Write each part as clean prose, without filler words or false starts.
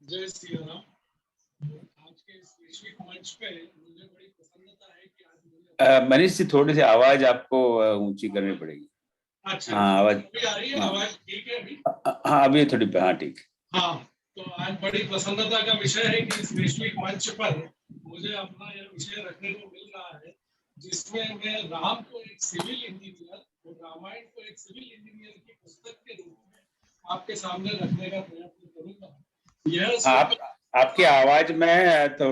जय श्री राम। आज के इस वैश्विक मंच पे मुझे बड़ी प्रसन्नता है कि आज मुझे मनीष जी, थोड़ी सी आवाज आपको ऊंची करनी पड़ेगी। अच्छा, हाँ, आवाज। अभी आ रही है? हाँ, आवाज ठीक है अभी? हाँ, अभी थोड़ी। हाँ, ठीक। हाँ, तो आज बड़ी प्रसन्नता का विषय है कि इस वैश्विक मंच पर मुझे अपना यह विषय रखने को मिल रहा है, जिसमें मैं राम को एक सिविल इंजीनियर और रामायण को एक सिविल इंजीनियर की पुस्तक के रूप में आपके सामने रखने का प्रयत्न करूंगा। आप आपकी आवाज में तो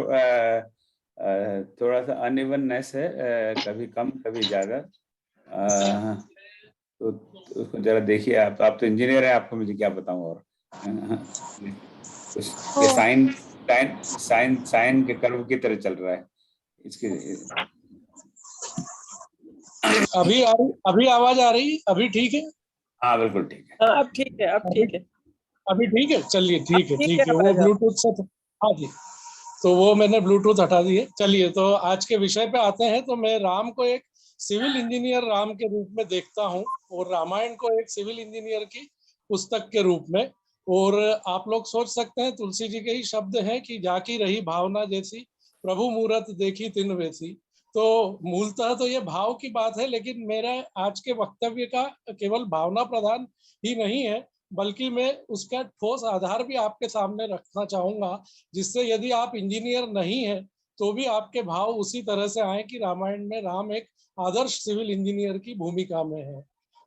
थोड़ा सा अनइवननेस है, कभी कम कभी ज्यादा। तो उसको जरा देखिए। आप तो इंजीनियर हैं, आपको मुझे क्या बताऊं। और ये साइन साइन साइन साइन के कर्व की तरह चल रहा है इसके। अभी आवाज आ रही? अभी ठीक है? हाँ, बिल्कुल ठीक है। अब ठीक है, अब ठीक है। अभी ठीक है, चलिए ठीक है, ठीक है। वो आवाज ब्लूटूथ से हाँ जी, तो वो मैंने ब्लूटूथ हटा दिए। चलिए, तो आज के विषय पे आते हैं। तो मैं राम को एक सिविल इंजीनियर राम के रूप में देखता हूँ और रामायण को एक सिविल इंजीनियर की पुस्तक के रूप में। और आप लोग सोच सकते हैं, तुलसी जी के ही शब्द हैं कि जाकी रही भावना जैसी, प्रभु मूरत देखी तिन वैसी। तो मूलतः तो ये भाव की बात है, लेकिन मेरा आज के वक्तव्य का केवल भावना प्रधान ही नहीं है, बल्कि मैं उसका ठोस आधार भी आपके सामने रखना चाहूंगा, जिससे यदि आप इंजीनियर नहीं हैं तो भी आपके भाव उसी तरह से आए कि रामायण में राम एक आदर्श सिविल इंजीनियर की भूमिका में है।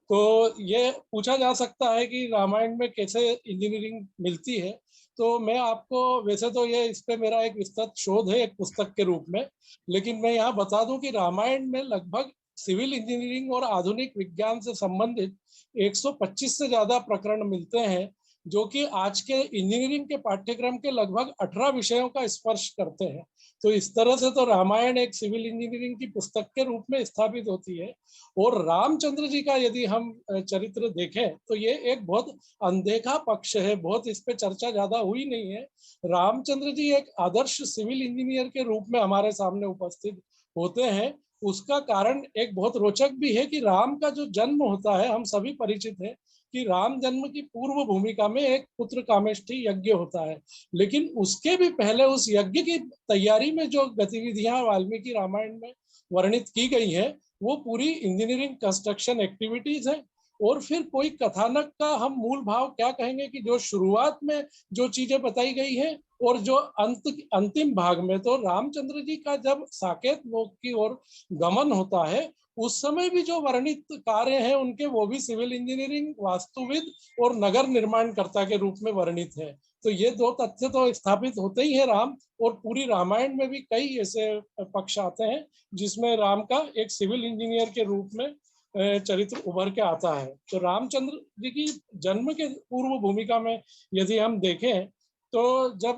तो ये पूछा जा सकता है कि रामायण में कैसे इंजीनियरिंग मिलती है। तो मैं आपको, वैसे तो ये इस पे मेरा एक विस्तृत शोध है एक पुस्तक के रूप में, लेकिन मैं यहाँ बता दूं कि रामायण में लगभग सिविल इंजीनियरिंग और आधुनिक विज्ञान से संबंधित 125 से ज्यादा प्रकरण मिलते हैं, जो कि आज के इंजीनियरिंग के पाठ्यक्रम के लगभग 18 विषयों का स्पर्श करते हैं। तो इस तरह से तो रामायण एक सिविल इंजीनियरिंग की पुस्तक के रूप में स्थापित होती है। और रामचंद्र जी का यदि हम चरित्र देखें तो ये एक बहुत अनदेखा पक्ष है, बहुत इस पे चर्चा ज्यादा हुई नहीं है। रामचंद्र जी एक आदर्श सिविल इंजीनियर के रूप में हमारे सामने उपस्थित होते हैं। उसका कारण एक बहुत रोचक भी है कि राम का जो जन्म होता है, हम सभी परिचित हैं कि राम जन्म की पूर्व भूमिका में एक पुत्र कामेष्ठी यज्ञ होता है, लेकिन उसके भी पहले उस यज्ञ की तैयारी में जो गतिविधियां वाल्मीकि रामायण में वर्णित की गई है, वो पूरी इंजीनियरिंग कंस्ट्रक्शन एक्टिविटीज है। और फिर कोई कथानक का हम मूल भाव क्या कहेंगे कि जो शुरुआत में जो चीजें बताई गई है और जो अंतिम भाग में, तो रामचंद्र जी का जब साकेत लोक की ओर गमन होता है, उस समय भी जो वर्णित कार्य हैं उनके, वो भी सिविल इंजीनियरिंग, वास्तुविद और नगर निर्माणकर्ता के रूप में वर्णित है। तो ये दो तथ्य तो स्थापित होते ही है राम। और पूरी रामायण में भी कई ऐसे पक्ष आते हैं जिसमें राम का एक सिविल इंजीनियर के रूप में चरित्र उभर के आता है। तो रामचंद्र जी की जन्म के पूर्व भूमिका में यदि हम देखें, तो जब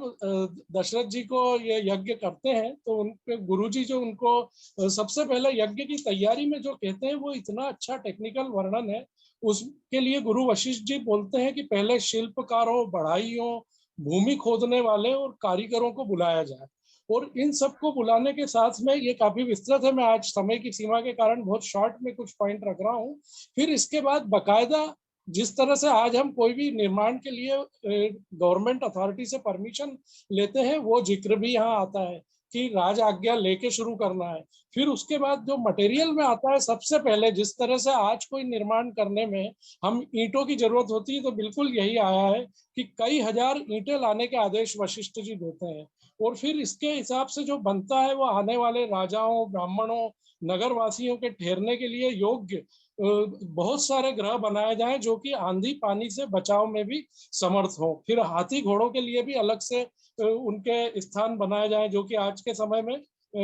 दशरथ जी को ये यज्ञ करते हैं, तो उनके गुरुजी जो उनको सबसे पहले यज्ञ की तैयारी में जो कहते हैं, वो इतना अच्छा टेक्निकल वर्णन है। उसके लिए गुरु वशिष्ठ जी बोलते हैं कि पहले शिल्पकारों, बढ़ाइयों, भूमि खोदने वाले और कारीगरों को बुलाया जाए। और इन सबको बुलाने के साथ में, ये काफी विस्तृत है, मैं आज समय की सीमा के कारण बहुत शॉर्ट में कुछ पॉइंट रख रहा हूँ। फिर इसके बाद बकायदा जिस तरह से आज हम कोई भी निर्माण के लिए गवर्नमेंट अथॉरिटी से परमिशन लेते हैं, वो जिक्र भी यहाँ आता है कि राज आज्ञा लेके शुरू करना है। फिर उसके बाद जो मटेरियल में आता है, सबसे पहले जिस तरह से आज कोई निर्माण करने में हम ईंटों की जरूरत होती है, तो बिल्कुल यही आया है कि कई हजार ईंटें लाने के आदेश वशिष्ठ जी देते हैं। और फिर इसके हिसाब से जो बनता है, वो आने वाले राजाओं, ब्राह्मणों, नगरवासियों के ठहरने के लिए योग्य बहुत सारे ग्रह बनाए जाएं, जो कि आंधी पानी से बचाव में भी समर्थ हो। फिर हाथी घोड़ों के लिए भी अलग से उनके स्थान बनाए जाएं, जो कि आज के समय में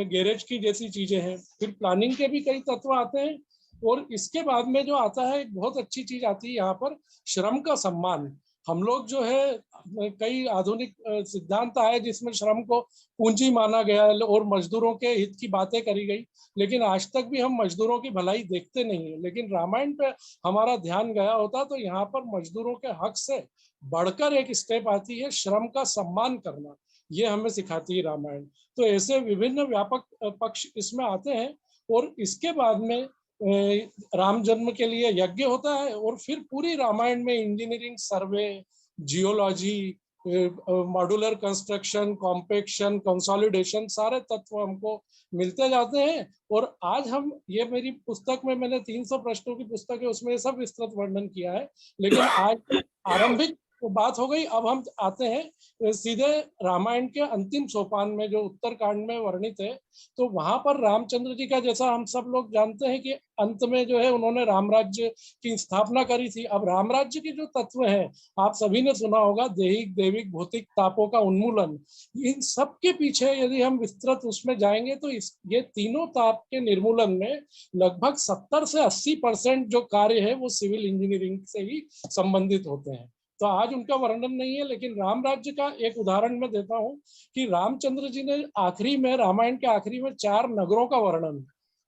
गैरेज की जैसी चीजें हैं। फिर प्लानिंग के भी कई तत्व आते हैं। और इसके बाद में जो आता है, एक बहुत अच्छी चीज आती है यहाँ पर, श्रम का सम्मान। हम लोग जो है, कई आधुनिक सिद्धांत आए जिसमें श्रम को पूंजी माना गया और मजदूरों के हित की बातें करी गई, लेकिन आज तक भी हम मजदूरों की भलाई देखते नहीं है। लेकिन रामायण पे हमारा ध्यान गया होता, तो यहाँ पर मजदूरों के हक से बढ़कर एक स्टेप आती है, श्रम का सम्मान करना। ये हमें सिखाती है रामायण। तो ऐसे विभिन्न व्यापक पक्ष इसमें आते हैं। और इसके बाद में राम जन्म के लिए यज्ञ होता है। और फिर पूरी रामायण में engineering, survey, geology, modular construction, compaction, consolidation, सारे तत्व हमको मिलते जाते हैं। और आज हम, ये मेरी पुस्तक में मैंने 300 प्रश्नों की पुस्तक है, उसमें सब विस्तृत वर्णन किया है। लेकिन आज आरंभिक बात हो गई, अब हम आते हैं सीधे रामायण के अंतिम सोपान में जो उत्तरकांड में वर्णित है। तो वहां पर रामचंद्र जी का, जैसा हम सब लोग जानते हैं कि अंत में जो है उन्होंने रामराज्य की स्थापना करी थी। अब रामराज्य के जो तत्व हैं, आप सभी ने सुना होगा, दैहिक, दैविक, भौतिक तापों का उन्मूलन, इन सब के पीछे यदि हम विस्तृत उसमें जाएंगे तो ये तीनों ताप के निर्मूलन में लगभग 70 से 80% जो कार्य है वो सिविल इंजीनियरिंग से ही संबंधित होते हैं। तो आज उनका वर्णन नहीं है, लेकिन राम राज्य का एक उदाहरण मैं देता हूं कि रामचंद्र जी ने आखिरी में, रामायण के आखिरी में 4 नगरों का वर्णन।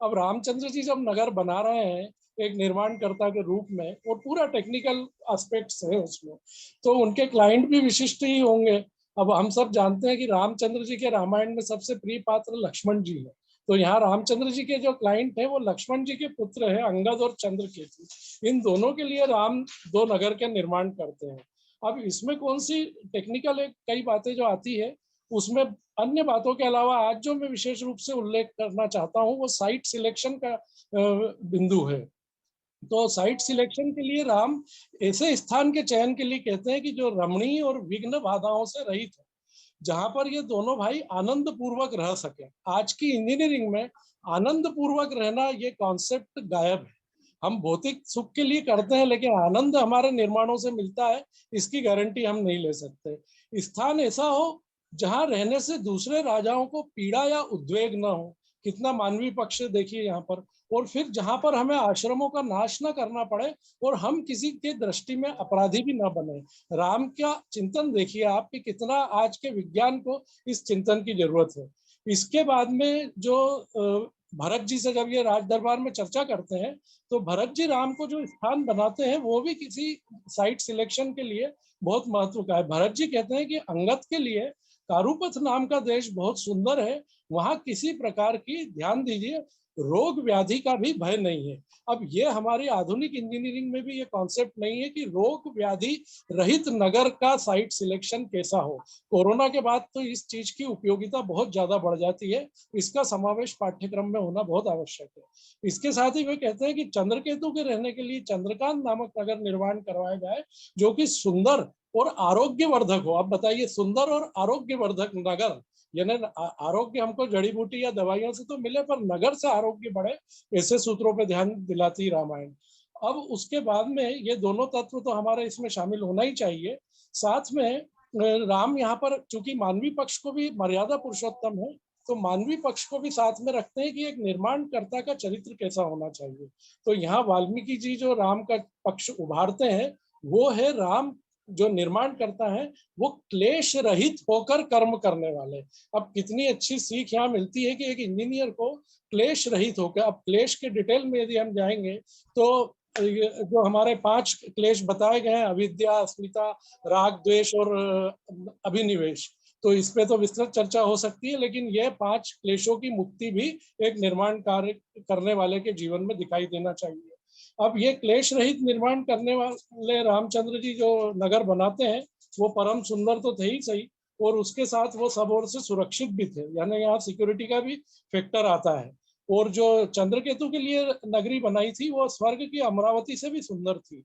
अब रामचंद्र जी जब नगर बना रहे हैं एक निर्माणकर्ता के रूप में, और पूरा टेक्निकल एस्पेक्ट्स है उसमें, तो उनके क्लाइंट भी विशिष्ट ही होंगे। अब हम सब जानते हैं कि रामचंद्र जी के रामायण में सबसे प्रिय पात्र लक्ष्मण जी है। तो यहाँ रामचंद्र जी के जो क्लाइंट है वो लक्ष्मण जी के पुत्र है, अंगद और चंद्रकेतु। इन दोनों के लिए राम 2 नगर के निर्माण करते हैं। अब इसमें कौन सी टेक्निकल कई बातें जो आती है, उसमें अन्य बातों के अलावा आज जो मैं विशेष रूप से उल्लेख करना चाहता हूँ वो साइट सिलेक्शन का बिंदु है। तो साइट सिलेक्शन के लिए राम ऐसे स्थान के चयन के लिए कहते हैं कि जो रमणीय और विघ्न बाधाओं से रहित है, जहां पर ये दोनों भाई आनंद पूर्वक रह सके। आज की इंजीनियरिंग में आनंद पूर्वक रहना ये कॉन्सेप्ट गायब है। हम भौतिक सुख के लिए करते हैं, लेकिन आनंद हमारे निर्माणों से मिलता है, इसकी गारंटी हम नहीं ले सकते। स्थान ऐसा हो जहां रहने से दूसरे राजाओं को पीड़ा या उद्वेग न हो, कितना मानवीय पक्ष देखिए यहाँ पर। और फिर जहां पर हमें आश्रमों का नाश न करना पड़े और हम किसी के दृष्टि में अपराधी भी न बने। राम का चिंतन देखिए आप कि कितना आज के विज्ञान को इस चिंतन की जरूरत है। इसके बाद में जो भरत जी से जब ये राज दरबार में चर्चा करते हैं, तो भरत जी राम को जो स्थान बनाते हैं वो भी किसी साइट सिलेक्शन के लिए बहुत महत्व का है। भरत जी कहते हैं कि अंगद के लिए कारुपथ नाम का देश बहुत सुंदर है, वहां किसी प्रकार की, ध्यान दीजिए, रोग व्याधि का भी भय नहीं है। अब ये हमारी आधुनिक इंजीनियरिंग में भी ये कॉन्सेप्ट नहीं है कि रोग व्याधि रहित नगर का साइट सिलेक्शन कैसा हो। कोरोना के बाद तो इस चीज की उपयोगिता बहुत ज्यादा बढ़ जाती है, इसका समावेश पाठ्यक्रम में होना बहुत आवश्यक है। इसके साथ ही वे कहते हैं कि चंद्रकेतु के रहने के लिए चंद्रकांत नामक नगर निर्माण करवाया जाए, जो कि सुंदर और आरोग्यवर्धक हो। अब बताइए, सुंदर और आरोग्यवर्धक नगर, यानी आरोग्य हमको जड़ी बूटी या दवाइयों से तो मिले, पर नगर से आरोग्य बढ़े, ऐसे सूत्रों पर ध्यान दिलाती रामायण। अब उसके बाद में ये दोनों तत्व तो हमारे इसमें शामिल होना ही चाहिए। साथ में राम यहाँ पर चूंकि मानवीय पक्ष को भी, मर्यादा पुरुषोत्तम है, तो मानवीय पक्ष को भी साथ में रखते हैं कि एक निर्माणकर्ता का चरित्र कैसा होना चाहिए। तो यहाँ वाल्मीकि जी जो राम का पक्ष उभारते हैं वो है, राम जो निर्माण करता है वो क्लेश रहित होकर कर्म करने वाले। अब कितनी अच्छी सीख यहाँ मिलती है कि एक इंजीनियर को क्लेश रहित होकर, अब क्लेश के डिटेल में यदि हम जाएंगे तो जो हमारे 5 क्लेश बताए गए हैं, अविद्या, अस्मिता, राग, द्वेष और अभिनिवेश, तो इस पे तो विस्तृत चर्चा हो सकती है, लेकिन ये 5 क्लेशों की मुक्ति भी एक निर्माण कार्य करने वाले के जीवन में दिखाई देना चाहिए। अब ये क्लेश रहित निर्माण करने वाले रामचंद्र जी जो नगर बनाते हैं वो परम सुंदर तो थे ही सही, और उसके साथ वो सब ओर से सुरक्षित भी थे, यानी यहाँ सिक्योरिटी का भी फैक्टर आता है। और जो चंद्रकेतु के लिए नगरी बनाई थी वो स्वर्ग की अमरावती से भी सुंदर थी।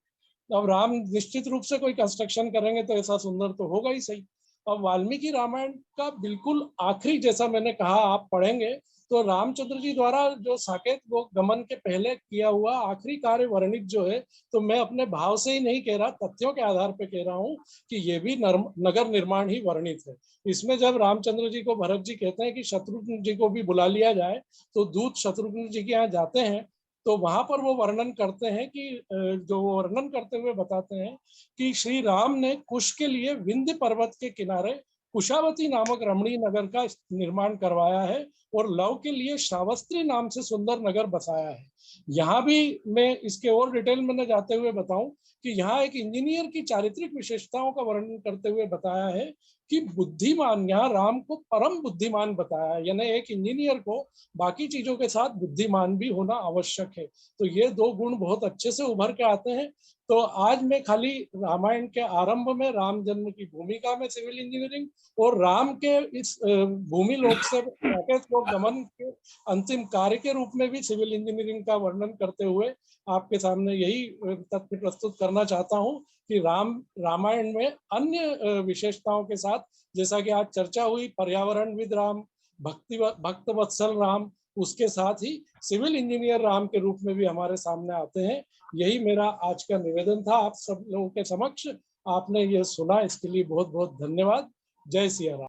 अब राम निश्चित रूप से कोई कंस्ट्रक्शन करेंगे तो ऐसा सुंदर तो होगा ही सही। अब वाल्मीकि रामायण का बिल्कुल आखिरी, जैसा मैंने कहा, आप पढ़ेंगे तो रामचंद्र जी द्वारा जो साकेत गमन के पहले किया हुआ आखिरी कार्य वर्णित जो है, तो मैं अपने भाव से ही नहीं कह रहा, तथ्यों के आधार पर कह रहा हूँ कि ये भी नगर निर्माण ही वर्णित है। इसमें जब रामचंद्र जी को भरत जी कहते हैं कि शत्रुघ्न जी को भी बुला लिया जाए, तो दूत शत्रुघ्न जी के यहाँ जाते हैं, तो वहां पर वो वर्णन करते हैं कि जो वर्णन करते हुए बताते हैं कि श्री राम ने कुश के लिए विंध्य पर्वत के किनारे कुशावती नामक रमणीय नगर का निर्माण करवाया है, और लव के लिए श्रावस्त्री नाम से सुंदर नगर बसाया है। यहाँ भी मैं इसके और डिटेल में न जाते हुए बताऊं कि यहाँ एक इंजीनियर की चारित्रिक विशेषताओं का वर्णन करते हुए बताया है कि बुद्धिमान, यहाँ राम को परम बुद्धिमान बताया है, यानी एक इंजीनियर को बाकी चीजों के साथ बुद्धिमान भी होना आवश्यक है। तो ये दो गुण बहुत अच्छे से उभर के आते हैं। तो आज मैं खाली रामायण के आरंभ में राम जन्म की भूमिका में सिविल इंजीनियरिंग और राम के इस भूमि लोक से साकेत लोक गमन के अंतिम कार्य के रूप में भी सिविल इंजीनियरिंग का वर्णन करते हुए आपके सामने यही तथ्य प्रस्तुत करना चाहता हूं कि रामायण में अन्य विशेषताओं के साथ, जैसा कि आज चर्चा हुई पर्यावरणविद राम, भक्त वत्सल राम, उसके साथ ही सिविल इंजीनियर राम के रूप में भी हमारे सामने आते हैं। यही मेरा आज का निवेदन था आप सब लोगों के समक्ष। आपने ये सुना, इसके लिए बहुत बहुत धन्यवाद। जय सिया राम।